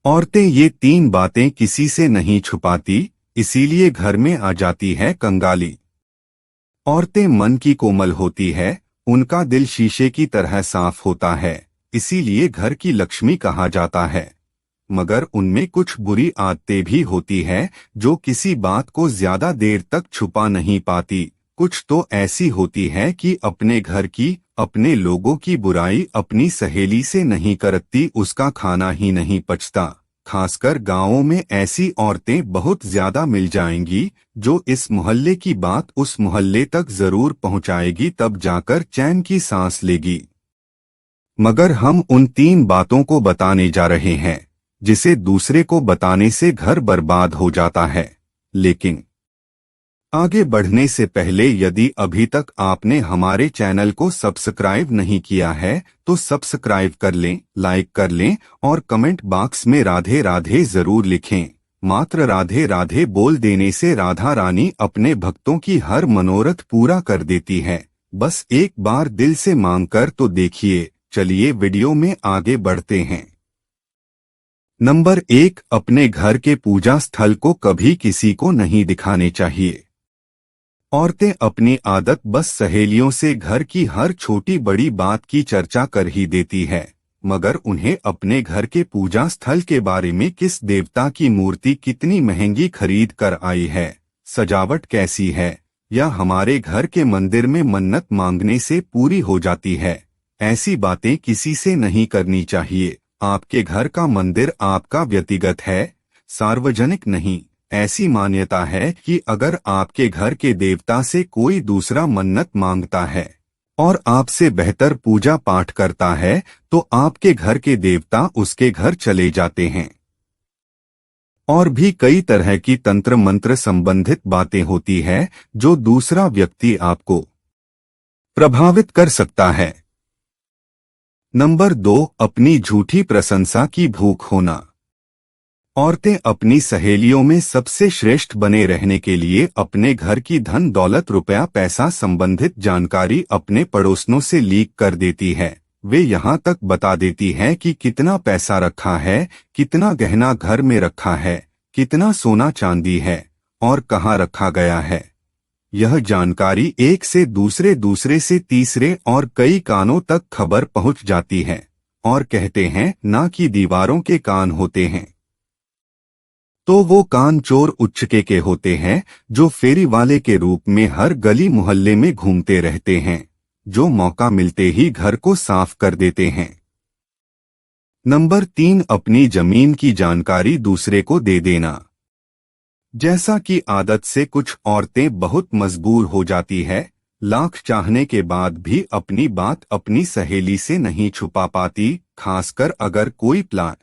औरतें ये तीन बातें किसी से नहीं छुपाती, इसीलिए घर में आ जाती है कंगाली। औरतें मन की कोमल होती है, उनका दिल शीशे की तरह साफ होता है, इसीलिए घर की लक्ष्मी कहा जाता है। मगर उनमें कुछ बुरी आदतें भी होती है, जो किसी बात को ज्यादा देर तक छुपा नहीं पाती। कुछ तो ऐसी होती है कि अपने घर की, अपने लोगों की बुराई अपनी सहेली से नहीं करती, उसका खाना ही नहीं पचता। खासकर गांवों में ऐसी औरतें बहुत ज्यादा मिल जाएंगी, जो इस मोहल्ले की बात उस मोहल्ले तक जरूर पहुंचाएगी, तब जाकर चैन की सांस लेगी। मगर हम उन तीन बातों को बताने जा रहे हैं, जिसे दूसरे को बताने से घर बर्बाद हो जाता है। लेकिन आगे बढ़ने से पहले यदि अभी तक आपने हमारे चैनल को सब्सक्राइब नहीं किया है, तो सब्सक्राइब कर लें, लाइक कर लें और कमेंट बॉक्स में राधे राधे जरूर लिखें। मात्र राधे राधे बोल देने से राधा रानी अपने भक्तों की हर मनोरथ पूरा कर देती है। बस एक बार दिल से मांगकर तो देखिए। चलिए वीडियो में आगे बढ़ते हैं। नंबर 1, अपने घर के पूजा स्थल को कभी किसी को नहीं दिखाने चाहिए। औरतें अपनी आदत बस सहेलियों से घर की हर छोटी बड़ी बात की चर्चा कर ही देती है, मगर उन्हें अपने घर के पूजा स्थल के बारे में, किस देवता की मूर्ति कितनी महंगी खरीद कर आई है, सजावट कैसी है, या हमारे घर के मंदिर में मन्नत मांगने से पूरी हो जाती है, ऐसी बातें किसी से नहीं करनी चाहिए। आपके घर का मंदिर आपका व्यक्तिगत है, सार्वजनिक नहीं। ऐसी मान्यता है कि अगर आपके घर के देवता से कोई दूसरा मन्नत मांगता है और आपसे बेहतर पूजा पाठ करता है, तो आपके घर के देवता उसके घर चले जाते हैं। और भी कई तरह की तंत्र मंत्र संबंधित बातें होती है, जो दूसरा व्यक्ति आपको प्रभावित कर सकता है। नंबर 2, अपनी झूठी प्रशंसा की भूख होना। औरतें अपनी सहेलियों में सबसे श्रेष्ठ बने रहने के लिए अपने घर की धन दौलत, रुपया पैसा संबंधित जानकारी अपने पड़ोसनों से लीक कर देती है। वे यहाँ तक बता देती है कि कितना पैसा रखा है, कितना गहना घर में रखा है, कितना सोना चांदी है और कहाँ रखा गया है। यह जानकारी एक से दूसरे, दूसरे से तीसरे और कई कानों तक खबर पहुँच जाती है। और कहते हैं ना कि दीवारों के कान होते हैं, तो वो कान चोर उच्चके के होते हैं, जो फेरी वाले के रूप में हर गली मोहल्ले में घूमते रहते हैं, जो मौका मिलते ही घर को साफ कर देते हैं। नंबर 3, अपनी जमीन की जानकारी दूसरे को दे देना। जैसा कि आदत से कुछ औरतें बहुत मजबूर हो जाती है, लाख चाहने के बाद भी अपनी बात अपनी सहेली से नहीं छुपा पाती। खासकर अगर कोई प्लाट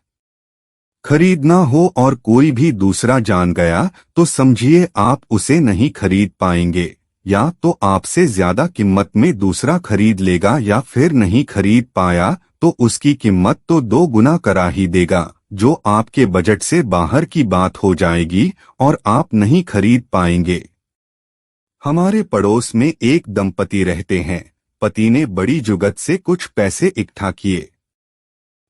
खरीदना हो और कोई भी दूसरा जान गया, तो समझिए आप उसे नहीं खरीद पाएंगे, या तो आपसे ज्यादा कीमत में दूसरा खरीद लेगा, या फिर नहीं खरीद पाया तो उसकी कीमत तो 2 गुना करा ही देगा, जो आपके बजट से बाहर की बात हो जाएगी और आप नहीं खरीद पाएंगे। हमारे पड़ोस में एक दंपति रहते हैं। पति ने बड़ी जुगत से कुछ पैसे इकट्ठा किए,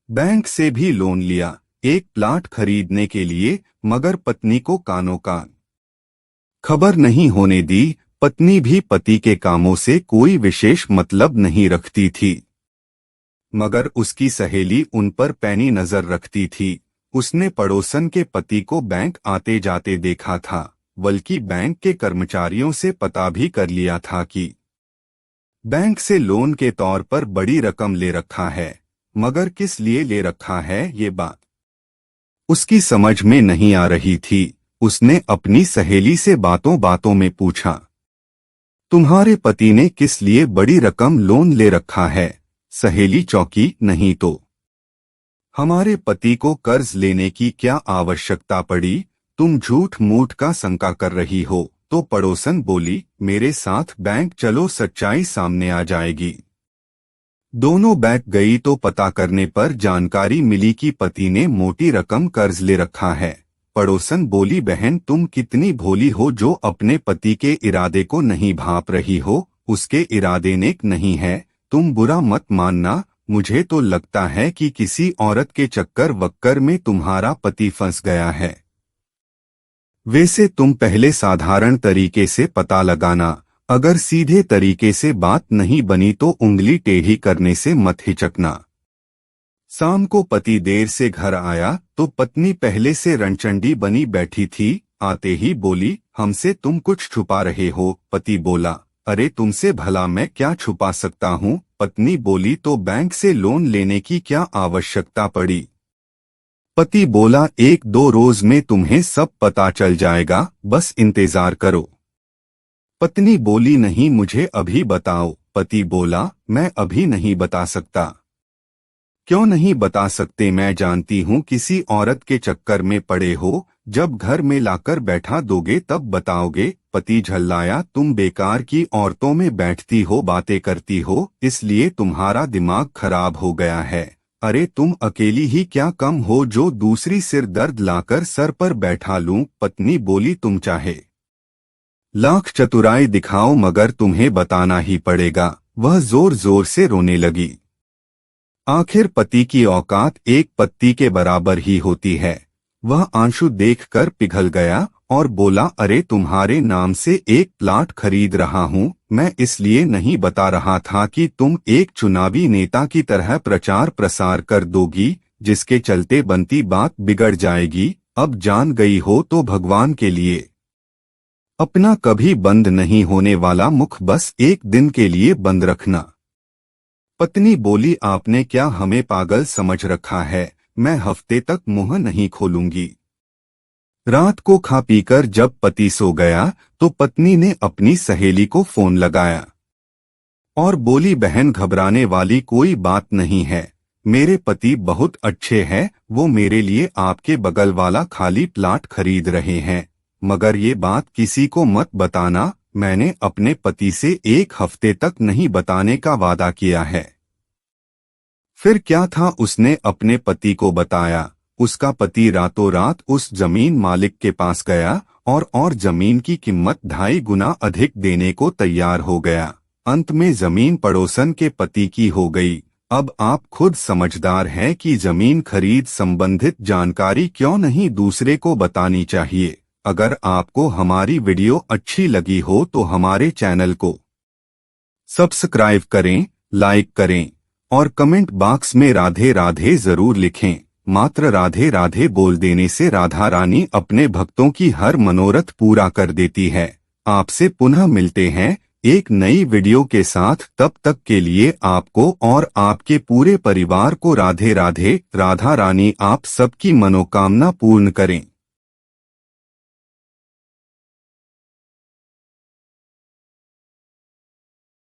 बैंक से भी लोन लिया एक प्लाट खरीदने के लिए, मगर पत्नी को कानों कान खबर नहीं होने दी। पत्नी भी पति के कामों से कोई विशेष मतलब नहीं रखती थी, मगर उसकी सहेली उन पर पैनी नजर रखती थी। उसने पड़ोसन के पति को बैंक आते जाते देखा था, बल्कि बैंक के कर्मचारियों से पता भी कर लिया था कि बैंक से लोन के तौर पर बड़ी रकम ले रखा है, मगर किस लिए ले रखा है ये बात उसकी समझ में नहीं आ रही थी। उसने अपनी सहेली से बातों बातों में पूछा, तुम्हारे पति ने किस लिए बड़ी रकम लोन ले रखा है? सहेली चौंकी, नहीं तो हमारे पति को कर्ज लेने की क्या आवश्यकता पड़ी? तुम झूठ मूठ का शंका कर रही हो। तो पड़ोसन बोली, मेरे साथ बैंक चलो, सच्चाई सामने आ जाएगी। दोनों बैंक गई तो पता करने पर जानकारी मिली कि पति ने मोटी रकम कर्ज ले रखा है। पड़ोसन बोली, बहन तुम कितनी भोली हो जो अपने पति के इरादे को नहीं भांप रही हो। उसके इरादे नेक नहीं है, तुम बुरा मत मानना, मुझे तो लगता है कि किसी औरत के चक्कर वक्कर में तुम्हारा पति फंस गया है। वैसे तुम पहले साधारण तरीके से पता लगाना, अगर सीधे तरीके से बात नहीं बनी तो उंगली टेढ़ी करने से मत हिचकना। शाम को पति देर से घर आया तो पत्नी पहले से रणचंडी बनी बैठी थी। आते ही बोली, हमसे तुम कुछ छुपा रहे हो। पति बोला, अरे तुमसे भला मैं क्या छुपा सकता हूँ। पत्नी बोली, तो बैंक से लोन लेने की क्या आवश्यकता पड़ी। पति बोला, 1-2 रोज में तुम्हें सब पता चल जाएगा, बस इंतजार करो। पत्नी बोली, नहीं मुझे अभी बताओ। पति बोला, मैं अभी नहीं बता सकता। क्यों नहीं बता सकते? मैं जानती हूँ किसी औरत के चक्कर में पड़े हो, जब घर में लाकर बैठा दोगे तब बताओगे। पति झल्लाया, तुम बेकार की औरतों में बैठती हो, बातें करती हो, इसलिए तुम्हारा दिमाग खराब हो गया है। अरे तुम अकेली ही क्या कम हो जो दूसरी सिर दर्द लाकर सर पर बैठा लूं। पत्नी बोली, तुम चाहे लाख चतुराई दिखाओ मगर तुम्हें बताना ही पड़ेगा। वह जोर जोर से रोने लगी। आखिर पति की औकात एक पत्ती के बराबर ही होती है। वह आंसू देखकर पिघल गया और बोला, अरे तुम्हारे नाम से एक प्लाट खरीद रहा हूँ। मैं इसलिए नहीं बता रहा था कि तुम एक चुनावी नेता की तरह प्रचार प्रसार कर दोगी, जिसके चलते बनती बात बिगड़ जाएगी। अब जान गई हो तो भगवान के लिए अपना कभी बंद नहीं होने वाला मुख बस एक दिन के लिए बंद रखना। पत्नी बोली, आपने क्या हमें पागल समझ रखा है? मैं हफ्ते तक मुंह नहीं खोलूंगी। रात को खा पीकर जब पति सो गया तो पत्नी ने अपनी सहेली को फोन लगाया और बोली, बहन घबराने वाली कोई बात नहीं है, मेरे पति बहुत अच्छे हैं, वो मेरे लिए आपके बगल वाला खाली प्लाट खरीद रहे हैं, मगर ये बात किसी को मत बताना। मैंने अपने पति से 1 हफ्ते तक नहीं बताने का वादा किया है। फिर क्या था, उसने अपने पति को बताया। उसका पति रातों रात उस जमीन मालिक के पास गया और जमीन की कीमत 2.5 गुना अधिक देने को तैयार हो गया। अंत में जमीन पड़ोसन के पति की हो गई। अब आप खुद समझदार हैं कि जमीन खरीद संबंधित जानकारी क्यों नहीं दूसरे को बतानी चाहिए। अगर आपको हमारी वीडियो अच्छी लगी हो तो हमारे चैनल को सब्सक्राइब करें, लाइक करें और कमेंट बॉक्स में राधे राधे जरूर लिखें। मात्र राधे राधे बोल देने से राधा रानी अपने भक्तों की हर मनोरथ पूरा कर देती है। आपसे पुनः मिलते हैं एक नई वीडियो के साथ। तब तक के लिए आपको और आपके पूरे परिवार को राधे राधे। राधा रानी आप सबकी मनोकामना पूर्ण करें।